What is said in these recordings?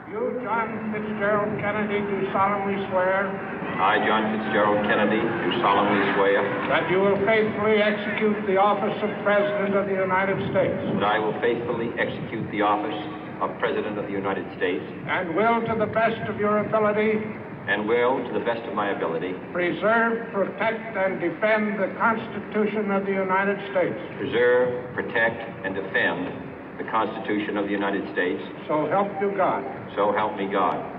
You, John Fitzgerald Kennedy, do solemnly swear I, John Fitzgerald Kennedy, do solemnly swear that you will faithfully execute the office of President of the United States that I will faithfully execute the office of President of the United States and will, to the best of your ability, and will, to the best of my ability, preserve, protect, and defend the Constitution of the United States. preserve, protect, and defend the Constitution of the United States. So help you God. So help me God.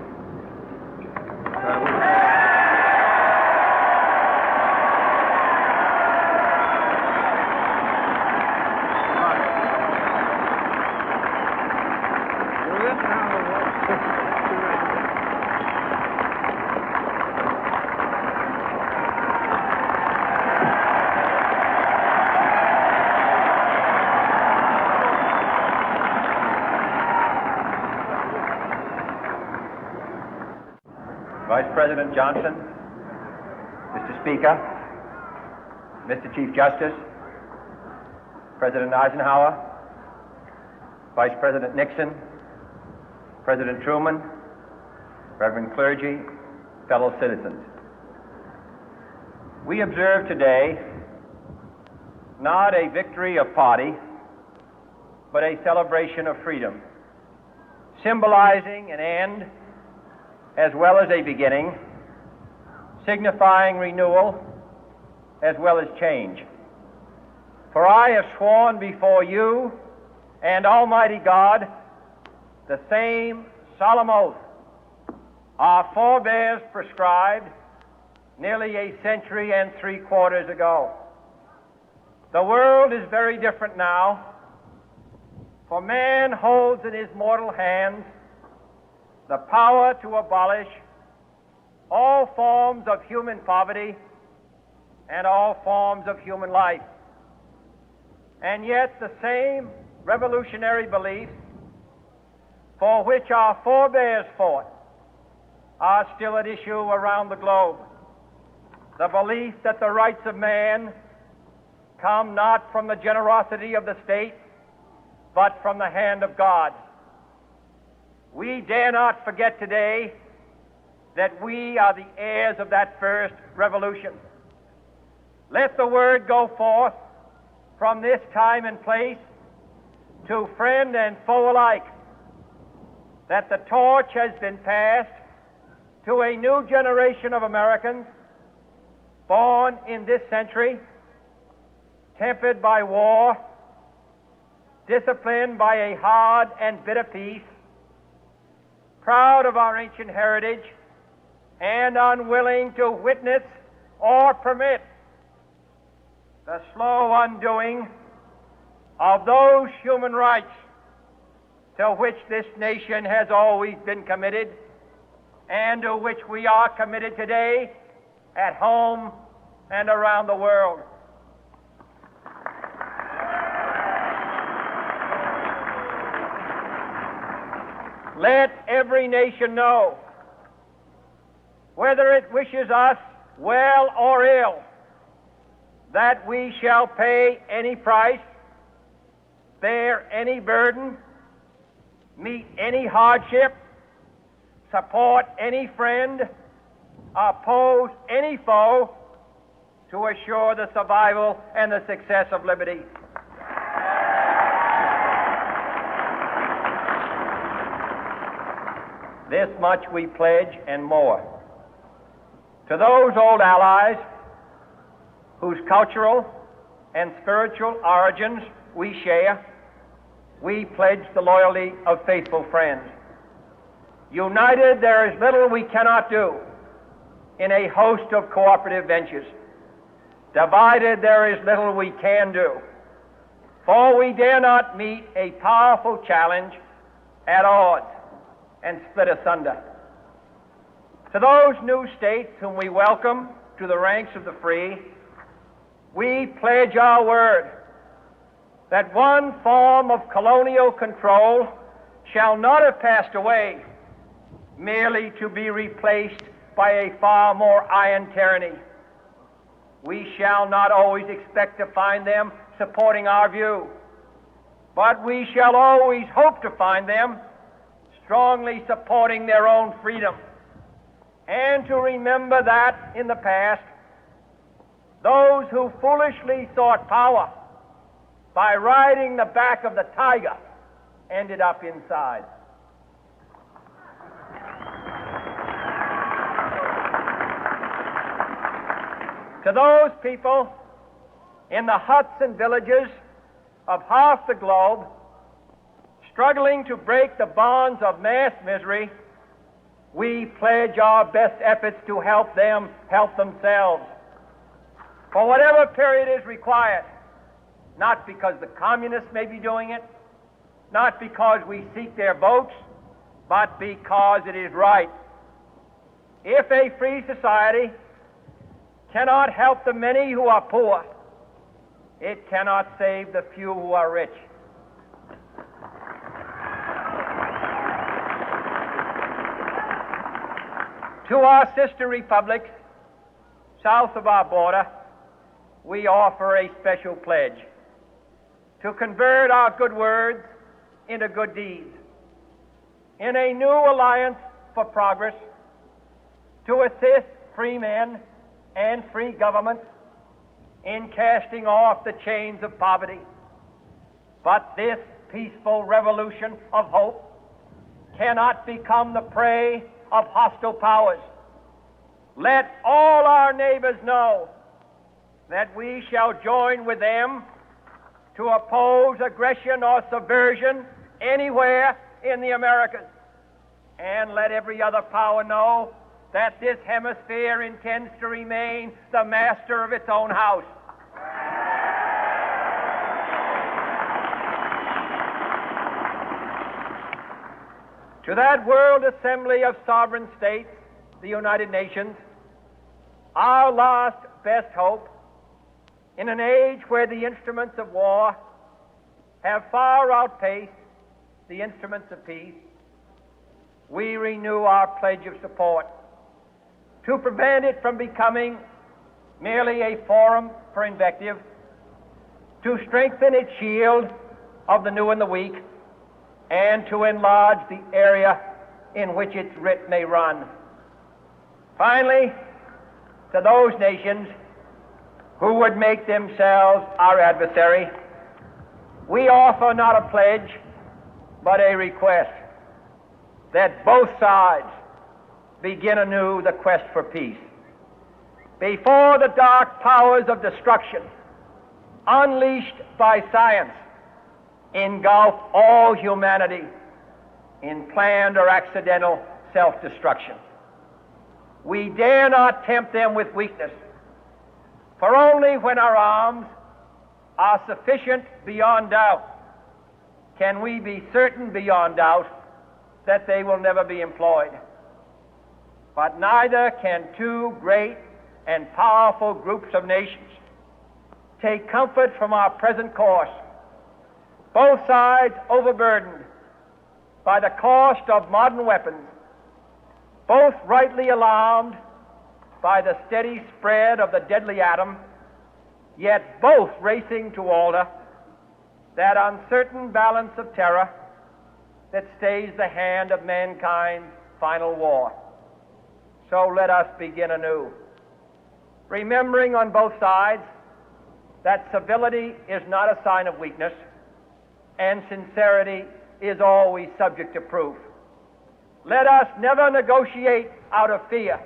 Vice President Johnson, Mr. Speaker, Mr. Chief Justice, President Eisenhower, Vice President Nixon, President Truman, Reverend clergy, fellow citizens. We observe today not a victory of party, but a celebration of freedom, symbolizing an end as well as a beginning, signifying renewal as well as change. For I have sworn before you and Almighty God the same solemn oath our forebears prescribed nearly a century and 3/4 ago. The world is very different now, for man holds in his mortal hands the power to abolish all forms of human poverty and all forms of human life. And yet the same revolutionary beliefs for which our forebears fought are still at issue around the globe. The belief that the rights of man come not from the generosity of the state, but from the hand of God. We dare not forget today that we are the heirs of that first revolution. Let the word go forth from this time and place to friend and foe alike that the torch has been passed to a new generation of Americans born in this century, tempered by war, disciplined by a hard and bitter peace, proud of our ancient heritage, and unwilling to witness or permit the slow undoing of those human rights to which this nation has always been committed and to which we are committed today at home and around the world. Let every nation know, whether it wishes us well or ill, that we shall pay any price, bear any burden, meet any hardship, support any friend, oppose any foe to assure the survival and the success of liberty. This much we pledge and more. To those old allies whose cultural and spiritual origins we share, we pledge the loyalty of faithful friends. United, there is little we cannot do in a host of cooperative ventures. Divided, there is little we can do, for we dare not meet a powerful challenge at odds and split asunder. To those new states whom we welcome to the ranks of the free, we pledge our word that one form of colonial control shall not have passed away, merely to be replaced by a far more iron tyranny. We shall not always expect to find them supporting our view, but we shall always hope to find them strongly supporting their own freedom, and to remember that in the past, those who foolishly sought power by riding the back of the tiger ended up inside. To those people in the huts and villages of half the globe struggling to break the bonds of mass misery, we pledge our best efforts to help them help themselves for whatever period is required, not because the communists may be doing it, not because we seek their votes, but because it is right. If a free society cannot help the many who are poor, it cannot save the few who are rich. To our sister republics south of our border, we offer a special pledge to convert our good words into good deeds, in a new alliance for progress, to assist free men and free governments in casting off the chains of poverty. But this peaceful revolution of hope cannot become the prey of hostile powers. Let all our neighbors know that we shall join with them to oppose aggression or subversion anywhere in the Americas. And let every other power know that this hemisphere intends to remain the master of its own house. To that World Assembly of Sovereign States, the United Nations, our last best hope, in an age where the instruments of war have far outpaced the instruments of peace, we renew our pledge of support to prevent it from becoming merely a forum for invective, to strengthen its shield of the new and the weak, and to enlarge the area in which its writ may run. Finally, to those nations who would make themselves our adversary, we offer not a pledge, but a request that both sides begin anew the quest for peace. Before the dark powers of destruction, unleashed by science, engulf all humanity in planned or accidental self-destruction, we dare not tempt them with weakness, for only when our arms are sufficient beyond doubt can we be certain beyond doubt that they will never be employed. But neither can two great and powerful groups of nations take comfort from our present course, both sides overburdened by the cost of modern weapons, both rightly alarmed by the steady spread of the deadly atom, yet both racing to alter that uncertain balance of terror that stays the hand of mankind's final war. So let us begin anew, remembering on both sides that civility is not a sign of weakness, and sincerity is always subject to proof. Let us never negotiate out of fear,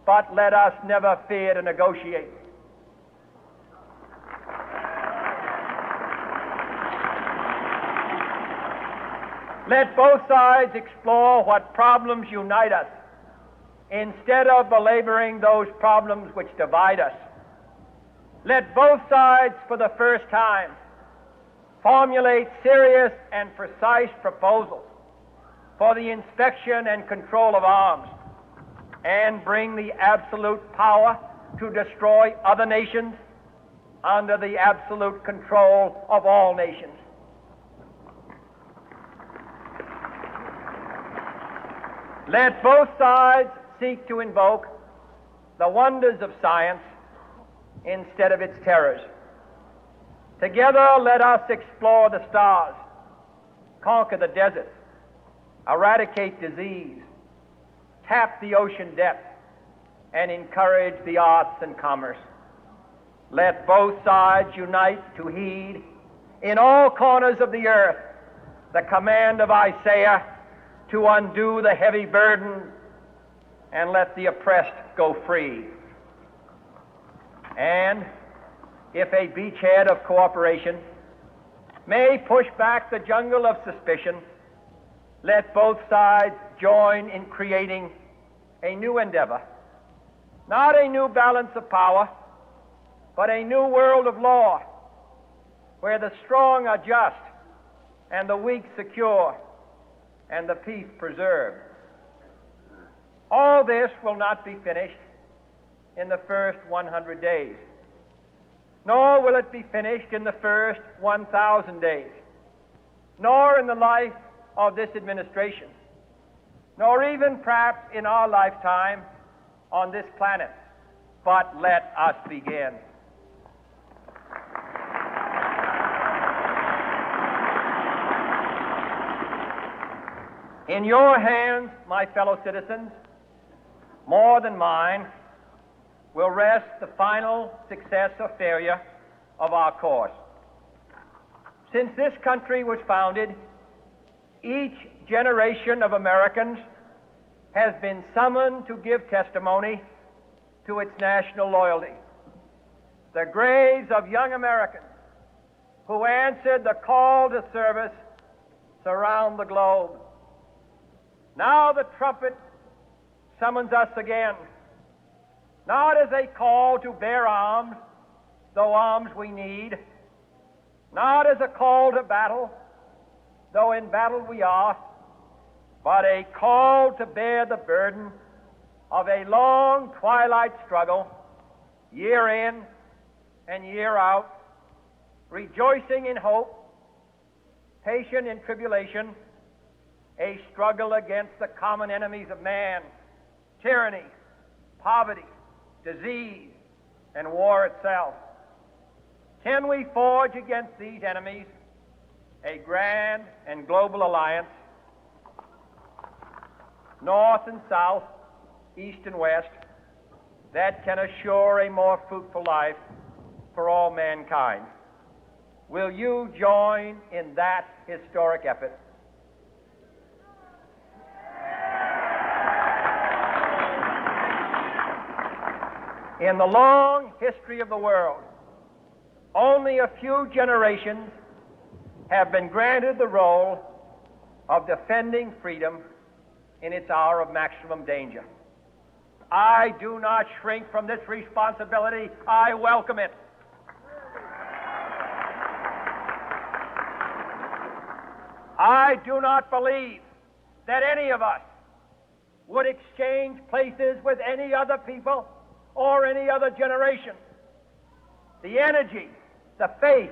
but let us never fear to negotiate. Let both sides explore what problems unite us, instead of belaboring those problems which divide us. Let both sides, for the first time, formulate serious and precise proposals for the inspection and control of arms, and bring the absolute power to destroy other nations under the absolute control of all nations. Let both sides seek to invoke the wonders of science instead of its terrors. Together, let us explore the stars, conquer the deserts, eradicate disease, tap the ocean depth, and encourage the arts and commerce. Let both sides unite to heed in all corners of the earth the command of Isaiah to undo the heavy burden and let the oppressed go free. And if a beachhead of cooperation may push back the jungle of suspicion, let both sides join in creating a new endeavor, not a new balance of power, but a new world of law, where the strong are just and the weak secure and the peace preserved. All this will not be finished in the first 100 days, nor will it be finished in the first 1,000 days, nor in the life of this administration, nor even perhaps in our lifetime on this planet. But let us begin. In your hands, my fellow citizens, more than mine, will rest the final success or failure of our course. Since this country was founded, each generation of Americans has been summoned to give testimony to its national loyalty. The graves of young Americans who answered the call to service surround the globe. Now the trumpet summons us again, not as a call to bear arms, though arms we need, not as a call to battle, though in battle we are, but a call to bear the burden of a long twilight struggle, year in and year out, rejoicing in hope, patient in tribulation, a struggle against the common enemies of man, tyranny, poverty, disease, and war itself. Can we forge against these enemies a grand and global alliance, north and south, east and west, that can assure a more fruitful life for all mankind? Will you join in that historic effort? In the long history of the world, only a few generations have been granted the role of defending freedom in its hour of maximum danger. I do not shrink from this responsibility. I welcome it. I do not believe that any of us would exchange places with any other people or any other generation. The energy, the faith,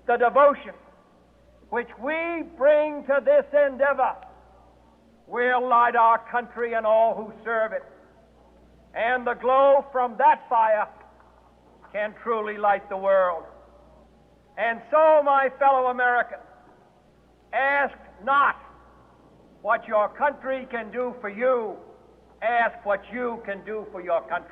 the devotion which we bring to this endeavor will light our country and all who serve it. And the glow from that fire can truly light the world. And so, my fellow Americans, ask not what your country can do for you, ask what you can do for your country.